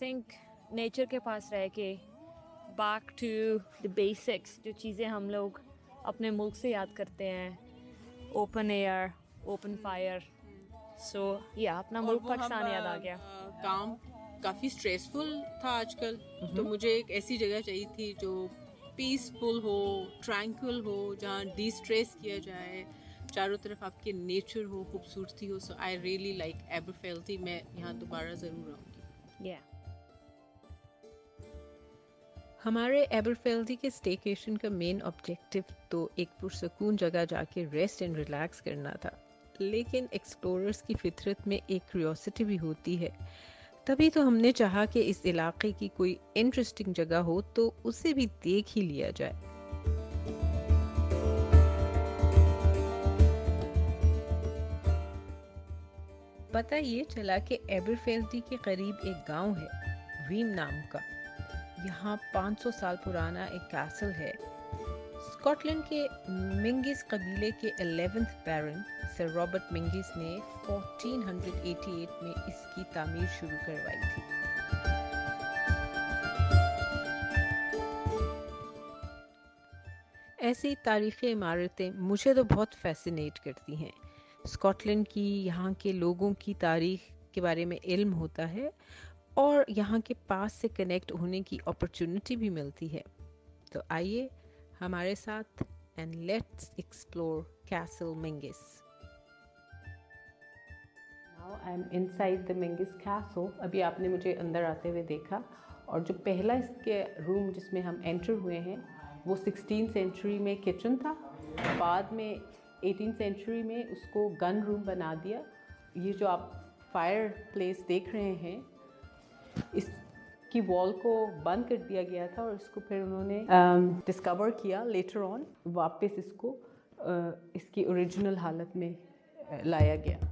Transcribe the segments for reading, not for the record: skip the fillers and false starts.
Think nature के पास रह के बैक टू द बेसिक्स, जो चीज़ें हम लोग अपने मुल्क से याद करते हैं, ओपन एयर, ओपन फायर, सो या अपना मुल्क पाकिस्तान याद आ गया। काम काफ़ी स्ट्रेसफुल था आजकल, तो मुझे एक ऐसी जगह चाहिए थी जो पीसफुल हो, ट्रैंक्विल हो, जहाँ डी स्ट्रेस किया जाए, चारों तरफ आपके नेचर हो, खूबसूरती हो। सो आई रियली लाइक एबरफेल्टी। मैं यहाँ दोबारा ज़रूर आऊँगी। या हमारे एबरफेल्टी के स्टेकेशन का मेन ऑब्जेक्टिव तो एक पुरसकून जगह जाके रेस्ट एंड रिलैक्स करना था, लेकिन एक्सप्लोरर्स की फितरत में एक क्यूरियोसिटी भी होती है। तभी तो हमने चाहा कि इस इलाके की कोई इंटरेस्टिंग जगह हो तो उसे भी देख ही लिया जाए। पता ये चला कि एबरफेल्टी के करीब एक गांव है, वीम नाम का। यहाँ 500 साल पुराना एक कैसल है। स्कॉटलैंड के मिंगिस कबीले के 11th बैरन सर रॉबर्ट मिंगिस ने 1488 में इसकी तामीर शुरू करवाई थी। ऐसी तारीखी इमारतें मुझे तो बहुत फैसिनेट करती हैं। स्कॉटलैंड की, यहाँ के लोगों की तारीख के बारे में इल्म होता है और यहाँ के पास से कनेक्ट होने की अपॉर्चुनिटी भी मिलती है। तो आइए हमारे साथ and let's explore castle Menzies. Now I am inside the Menzies castle. अभी आपने मुझे अंदर आते हुए देखा, और जो पहला इसके रूम जिसमें हम एंटर हुए हैं वो 16th सेंचुरी में किचन था। बाद में 18th सेंचुरी में उसको गन रूम बना दिया। ये जो आप फायर प्लेस देख रहे हैं, इसकी वॉल को बंद कर दिया गया था और इसको फिर उन्होंने डिस्कवर किया लेटर ऑन, वापस इसको इसकी ओरिजिनल हालत में लाया गया।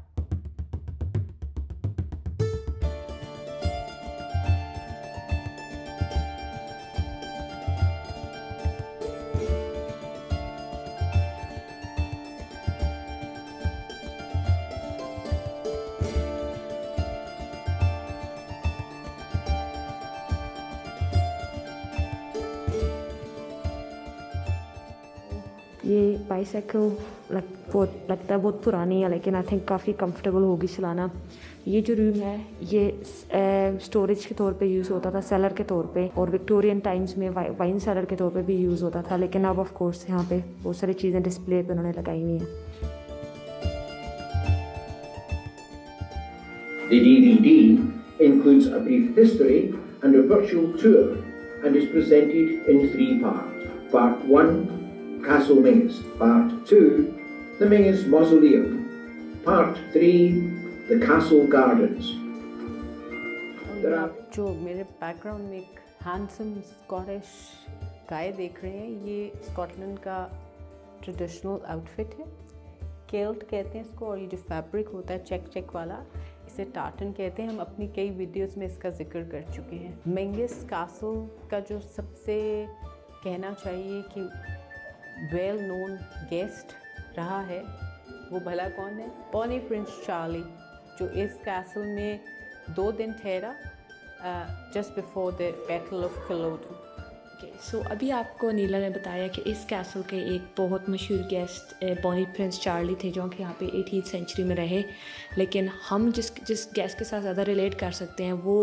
ये बाईसाइकिल लगता है बहुत पुरानी है, लेकिन आई थिंक काफ़ी कंफर्टेबल होगी चलाना। ये जो रूम है ये स्टोरेज के तौर पे यूज़ होता था, सेलर के तौर पे, और विक्टोरियन टाइम्स में वाइन सेलर के तौर पे भी यूज़ होता था। लेकिन अब ऑफ कोर्स यहाँ पे बहुत सारी चीज़ें डिस्प्ले पे उन्होंने लगाई हुई हैं। The DVD includes a brief history and a virtual tour and is presented in 3 parts. Part 1, Castle Mingus. Part 2, the Mingus Mausoleum. Part 3, the Castle Gardens. जो मेरे बैकग्राउंड में एक हैंडसम स्कॉटिश गाय देख रहे हैं, ये स्कॉटलैंड का ट्रेडिशनल आउटफिट है। केल्ट कहते हैं इसको, और ये जो फैब्रिक होता है चेक चेक वाला, इसे टार्टन कहते हैं। हम अपनी कई वीडियोस में इसका जिक्र कर चुके हैं। मिंगिस कैसल का जो सबसे कहना चाहिए कि वेल नोन गेस्ट रहा है, वो भला कौन है? बॉनी प्रिंस चार्ली, जो इस कैसल में 2 दिन ठहरा just before the battle of Culloden. So अभी आपको नीला ने बताया कि इस कैसल के एक बहुत मशहूर गेस्ट बॉनी प्रिंस चार्ली थे, जो कि यहाँ पे 18th सेंचुरी में रहे। लेकिन हम जिस गेस्ट के साथ ज़्यादा रिलेट कर सकते हैं वो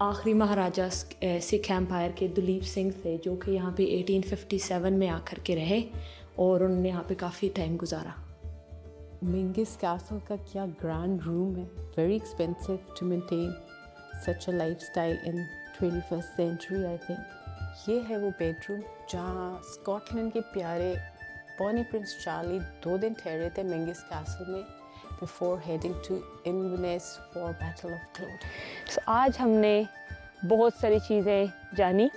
आखिरी महाराजा सिख एम्पायर के दुलीप सिंह थे, जो कि यहाँ पे 1857 में आकर के रहे और उन्होंने यहाँ पे काफ़ी टाइम गुजारा। मिंगिस कैसल का क्या ग्रैंड रूम है। Very expensive to maintain such a lifestyle in 21st century I think. ये है वो बेडरूम जहाँ स्कॉटलैंड के प्यारे बॉनी प्रिंस चार्ली 2 दिन ठहरे थे मिंगिस कैसल में before heading to Inverness for battle of Culloden. आज हमने बहुत सारी चीज़ें जानी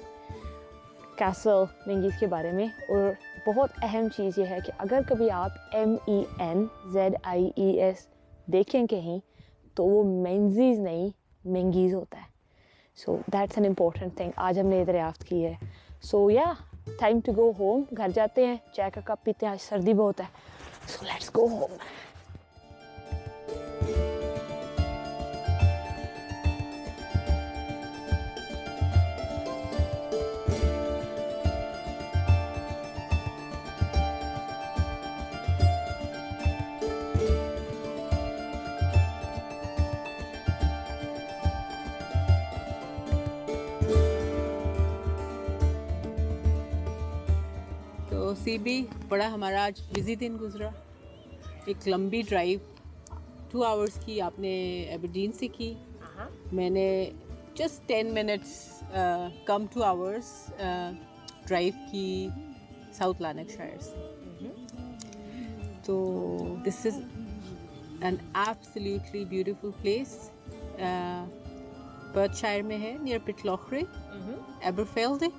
कैसल मिंगिस के बारे में, और बहुत अहम चीज़ ये है कि अगर कभी आप MENZIES देखें कहीं तो वो मेंजीज़ नहीं मिंगीज़ होता है। So that's an important thing आज हमने ये दरियाफ्त की है। सो या टाइम टू गो होम। घर जाते हैं, चाय का कप पीते हैं, आज सर्दी बहुत है। So let's go home. तो सीबी बड़ा हमारा आज बिजी दिन गुजरा। एक लंबी ड्राइव 2 आवर्स की आपने एबरडीन से की। मैंने जस्ट 10 मिनट्स कम 2 आवर्स ड्राइव की साउथ लैंकशायर से। तो this is an absolutely beautiful place. Perthshire में है, नियर पिटलॉखरे, एबरफेल्ड।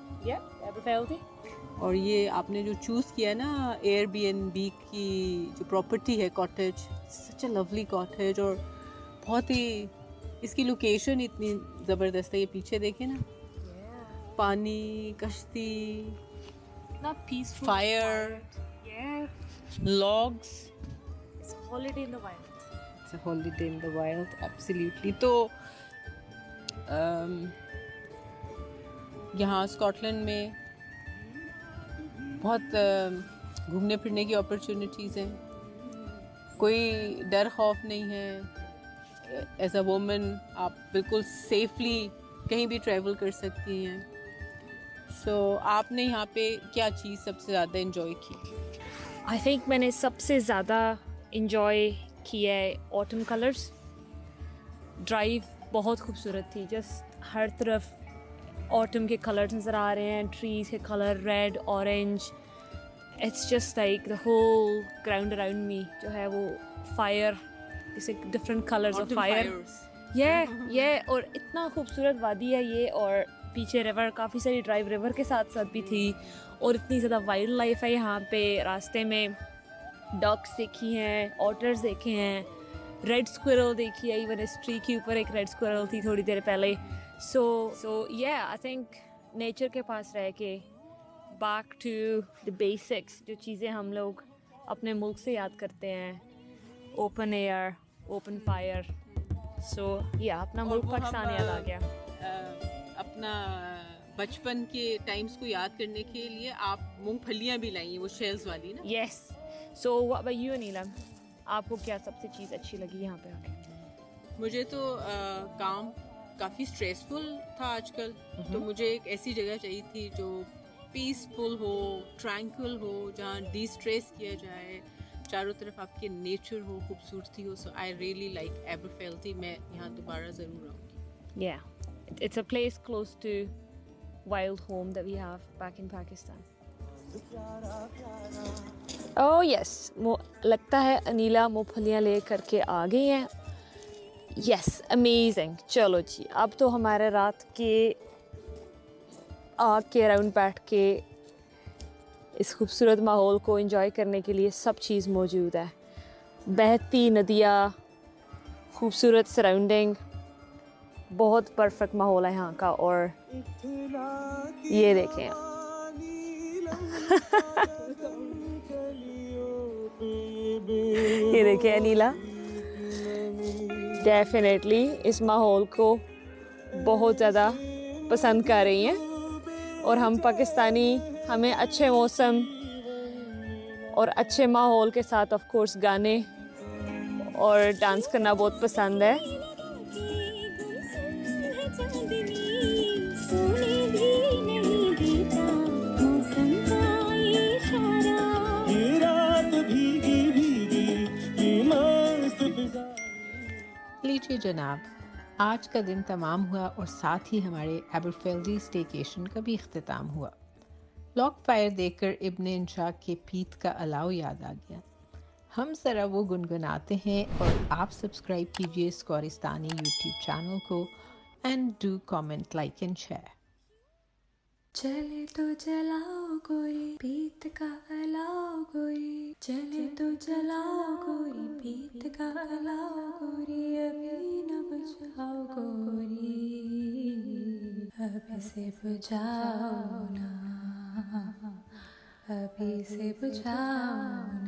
और ये आपने जो चूज़ किया ना एयरबीएनबी की जो प्रॉपर्टी है, cottage, such a lovely cottage. और बहुत ही इसकी लोकेशन इतनी ज़बरदस्त है। ये पीछे देखें ना, पानी, कश्ती, fire, logs. It's a holiday in the wild. It's a holiday in the wild, absolutely. तो यहाँ स्कॉटलैंड में बहुत घूमने फिरने की अपॉर्चुनिटीज़ हैं। कोई डर खौफ नहीं है। एज अ वुमन आप बिल्कुल सेफली कहीं भी ट्रैवल कर सकती हैं। सो आपने यहाँ पे क्या चीज़ सबसे ज़्यादा इन्जॉय की? आई थिंक मैंने सबसे ज़्यादा इंजॉय किया है ऑटम कलर्स। ड्राइव बहुत खूबसूरत थी। जस्ट हर तरफ ऑटम के कलर्स नज़र आ रहे हैं, ट्रीज़ के colour, red, orange. It's just like the whole ground around me जो है वो फायर, जैसे डिफरेंट कलर्स ऑफ फायर। ये और इतना खूबसूरत वादी है ये। और पीछे रिवर, काफ़ी सारी ड्राइव रिवर के साथ साथ भी थी। और इतनी ज़्यादा वाइल्ड लाइफ है यहाँ पे। रास्ते में डक्स देखी हैं, ऑटर्स देखे हैं, रेड स्क्विरल देखी है। इवन इस ट्री के ऊपर एक रेड स्क्विरल थी थोड़ी देर पहले। सो आई थिंक नेचर के पास रह के बैक टू द बेसिक्स, जो चीज़ें हम लोग अपने मुल्क से याद करते हैं, ओपन एयर, ओपन फायर। अपना मुल्क पाकिस्तान याद आ गया। अपना बचपन के टाइम्स को याद करने के लिए आप मूंगफलियाँ भी लाई हैं, वो शेल्स वाली ना। Yes. So what about you Neelam, आपको क्या सबसे चीज़ अच्छी लगी यहाँ पे आके? मुझे तो काम काफ़ी स्ट्रेसफुल था आजकल। तो मुझे एक ऐसी जगह चाहिए थी जो पीसफुल हो, ट्रैंक्विल हो, जहाँ डिस्ट्रेस किया जाए, चारों तरफ आपके नेचर हो, खूबसूरती हो। सो आई रियली लाइक एबरफेल्ड। मैं यहाँ दोबारा ज़रूर आऊँगी। Yeah, it's a place close to wild home that we have back in Pakistan. Oh yes, लगता है अनीला मूंगफलियाँ ले करके आ गई हैं। Yes, amazing. चलो जी, अब तो हमारे रात के आग के अराउंड बैठ के इस खूबसूरत माहौल को एंजॉय करने के लिए सब चीज़ मौजूद है। बहती नदियाँ, खूबसूरत सराउंडिंग, बहुत परफेक्ट माहौल है यहाँ का। और ये देखें ये देखें अनीला डेफिनेटली इस माहौल को बहुत ज़्यादा पसंद कर रही हैं। और हम पाकिस्तानी, हमें अच्छे मौसम और अच्छे माहौल के साथ ऑफ कोर्स गाने और डांस करना बहुत पसंद है। लीजिए जनाब, आज का दिन तमाम हुआ और साथ ही हमारे एबरफेल्डी स्टेकेशन का भी इख्तिताम हुआ। लॉक फायर देखकर इब्ने इंशा के पीत का अलाव याद आ गया। हम ज़रा वो गुनगुनाते हैं और आप सब्सक्राइब कीजिए स्कोरिस्तानी यूट्यूब चैनल को and do comment, like and share. चले तो जलाओ कोई पीत का अलाव गोरी, चले तो जलाओ कोई पीत का अलाव गोरी, अभी न बुझाओ गोरी, अभी से बुझाओ ना, अभी से बुझाओ ना।